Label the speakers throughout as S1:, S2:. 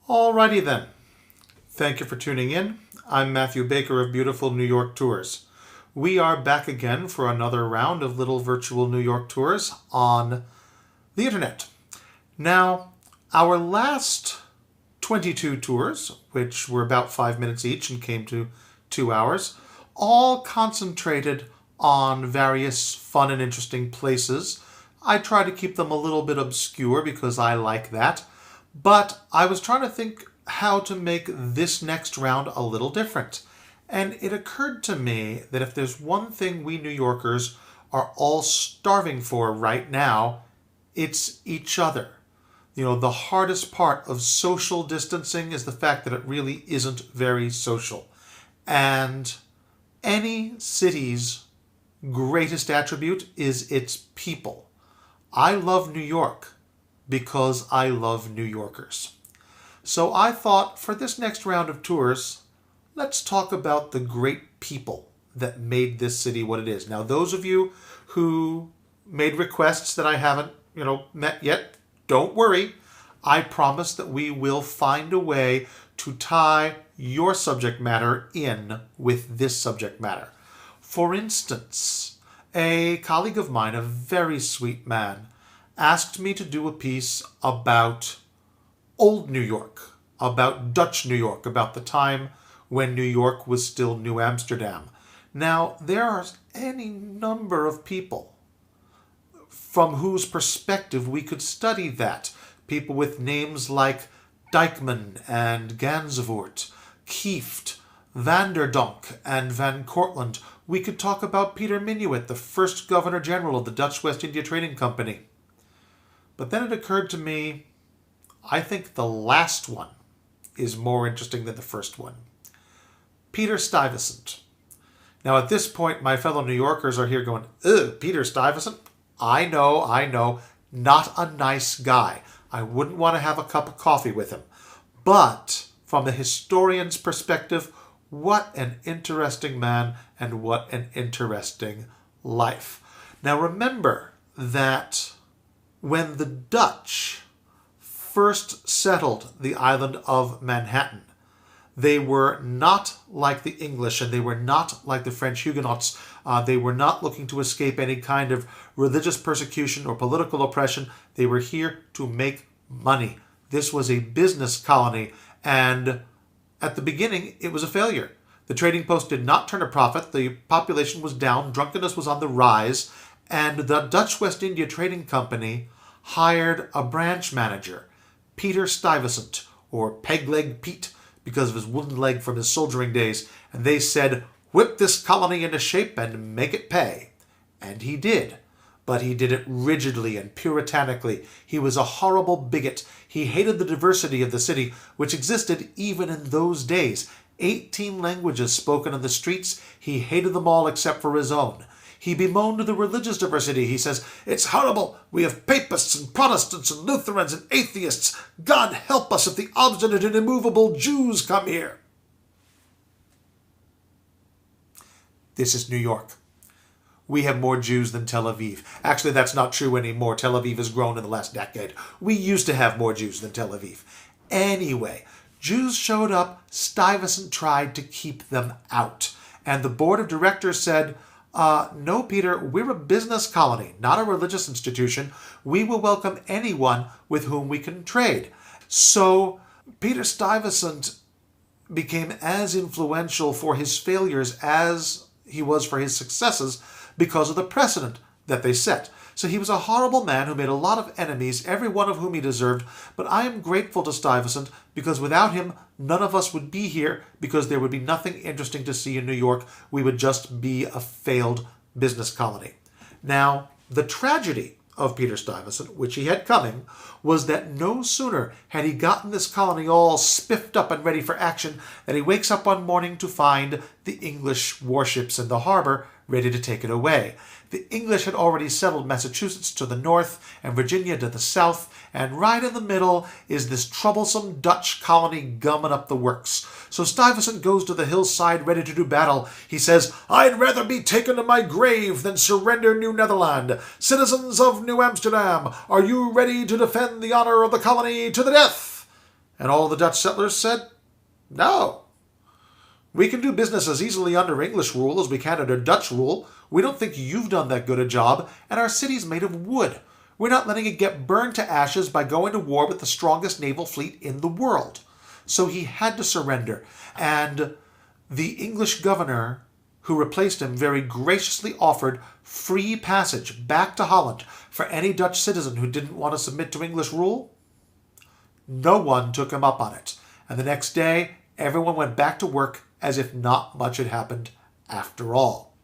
S1: Alrighty then. Thank you for tuning in. I'm Matthew Baker of Beautiful New York Tours. We are back again for another round of little virtual New York tours on the internet. Now, our last 22 tours, which were about 5 minutes each and came to 2 hours, all concentrated on various fun and interesting places. I try to keep them a little bit obscure because I like that. But I was trying to think how to make this next round a little different. And it occurred to me that if there's one thing we New Yorkers are all starving for right now, it's each other. You know, the hardest part of social distancing is the fact that it really isn't very social. And any city's greatest attribute is its people. I love New York because I love New Yorkers. So I thought for this next round of tours, let's talk about the great people that made this city what it is. Now, those of you who made requests that I haven't, met yet, don't worry. I promise that we will find a way to tie your subject matter in with this subject matter. For instance, a colleague of mine, a very sweet man, asked me to do a piece about Old New York, about Dutch New York, about the time when New York was still New Amsterdam. Now, there are any number of people from whose perspective we could study that. People with names like Dijkman and Gansevoort, Kieft, Vanderdonk, and Van Cortlandt. We could talk about Peter Minuit, the first Governor General of the Dutch West India Trading Company. But then it occurred to me, I think the last one is more interesting than the first one. Peter Stuyvesant. Now at this point, my fellow New Yorkers are here going, ugh, Peter Stuyvesant? I know, not a nice guy. I wouldn't want to have a cup of coffee with him. But from the historian's perspective, what an interesting man and what an interesting life. Now remember that when the Dutch first settled the island of Manhattan, they were not like the English and they were not like the French Huguenots. They were not looking to escape any kind of religious persecution or political oppression. They were here to make money. This was a business colony, and at the beginning, it was a failure. The trading post did not turn a profit. The population was down. Drunkenness was on the rise. And the Dutch West India Trading Company hired a branch manager, Peter Stuyvesant, or Peg-Leg Pete, because of his wooden leg from his soldiering days. And they said, whip this colony into shape and make it pay. And he did. But he did it rigidly and puritanically. He was a horrible bigot. He hated the diversity of the city, which existed even in those days. 18 languages spoken in the streets. He hated them all except for his own. He bemoaned the religious diversity. He says, it's horrible. We have papists and Protestants and Lutherans and atheists. God help us if the obstinate and immovable Jews come here. This is New York. We have more Jews than Tel Aviv. Actually, that's not true anymore. Tel Aviv has grown in the last decade. We used to have more Jews than Tel Aviv. Anyway, Jews showed up. Stuyvesant tried to keep them out. And the board of directors said, no, Peter, we're a business colony, not a religious institution. We will welcome anyone with whom we can trade. So Peter Stuyvesant became as influential for his failures as he was for his successes because of the precedent that they set. So he was a horrible man who made a lot of enemies, every one of whom he deserved. But I am grateful to Stuyvesant because without him, none of us would be here because there would be nothing interesting to see in New York. We would just be a failed business colony. Now, the tragedy of Peter Stuyvesant, which he had coming, was that no sooner had he gotten this colony all spiffed up and ready for action than he wakes up one morning to find the English warships in the harbor ready to take it away. The English had already settled Massachusetts to the north and Virginia to the south, and right in the middle is this troublesome Dutch colony gumming up the works. So Stuyvesant goes to the hillside ready to do battle. He says, I'd rather be taken to my grave than surrender New Netherland. Citizens of New Amsterdam, are you ready to defend the honor of the colony to the death? And all the Dutch settlers said, no. We can do business as easily under English rule as we can under Dutch rule. We don't think you've done that good a job, and our city's made of wood. We're not letting it get burned to ashes by going to war with the strongest naval fleet in the world. So he had to surrender, and the English governor who replaced him very graciously offered free passage back to Holland for any Dutch citizen who didn't want to submit to English rule. No one took him up on it, and the next day everyone went back to work as if not much had happened after all.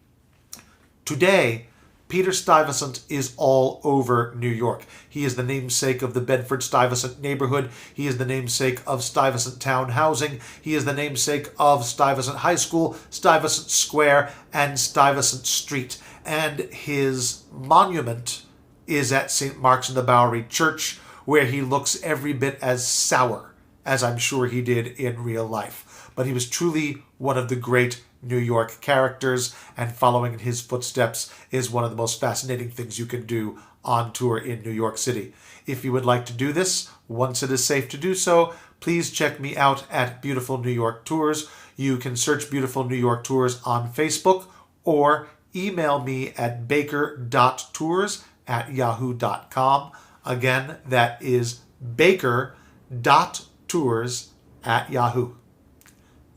S1: Today, Peter Stuyvesant is all over New York. He is the namesake of the Bedford-Stuyvesant neighborhood. He is the namesake of Stuyvesant Town Housing. He is the namesake of Stuyvesant High School, Stuyvesant Square, and Stuyvesant Street. And his monument is at St. Mark's in the Bowery Church, where he looks every bit as sour as I'm sure he did in real life. But he was truly one of the great New York characters, and following in his footsteps is one of the most fascinating things you can do on tour in New York City. If you would like to do this, once it is safe to do so, please check me out at Beautiful New York Tours. You can search Beautiful New York Tours on Facebook or email me at baker.tours@yahoo.com. Again, that is baker.tours@yahoo.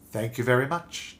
S1: Thank you very much.